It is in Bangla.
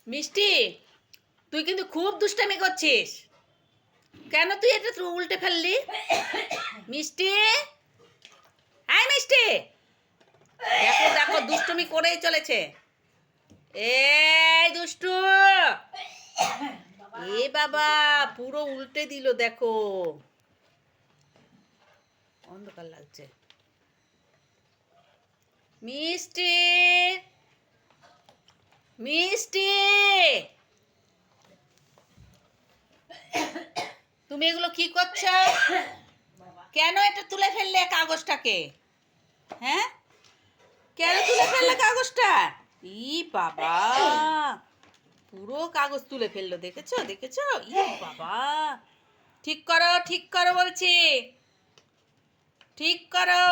মিষ্টি, তুই কিন্তু খুব দুষ্টামি করছিস। কেন তুই এটা উল্টে ফেললি? মিষ্টি, হাই মিষ্টি, দেখো দেখো দুষ্টুমি করেই চলেছে। এই দুষ্টু, এ বাবা পুরো উল্টে দিল দেখো, অন্ধকার লাগছে। মিষ্টি, মিষ্টি, তুমি এগুলো কি করছো? কেন এটা তুলে ফেললে কাগজটাকে? হ্যাঁ, কেন তুলে ফেললে কাগজটা? ই বাবা, পুরো কাগজ তুলে ফেললো, দেখেছো দেখেছো? ই বাবা, ঠিক করো ঠিক করো বলছি, ঠিক করো।